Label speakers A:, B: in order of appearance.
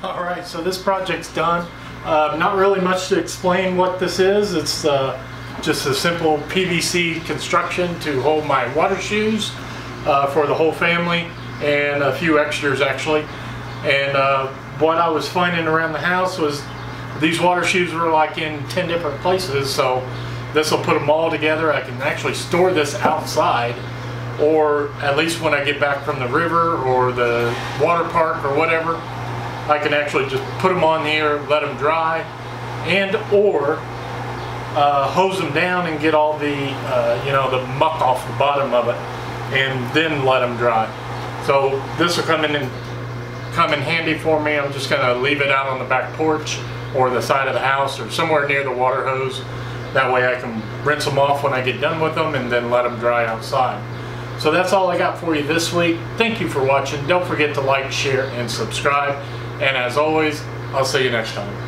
A: Alright, so this project's done. Not really much to explain what this is. It's just a simple PVC construction to hold my water shoes for the whole family, and a few extras actually. And what I was finding around the house was these water shoes were like in 10 different places, so this will put them all together. I can actually store this outside, or at least when I get back from the river or the water park or whatever, I can actually just put them on here, let them dry, and or hose them down and get all the you know, the muck off the bottom of it, and then let them dry. So this will come in handy for me. I'm just gonna leave it out on the back porch or the side of the house or somewhere near the water hose. That way I can rinse them off when I get done with them and then let them dry outside. So that's all I got for you this week. Thank you for watching. Don't forget to like, share, and subscribe. And as always, I'll see you next time.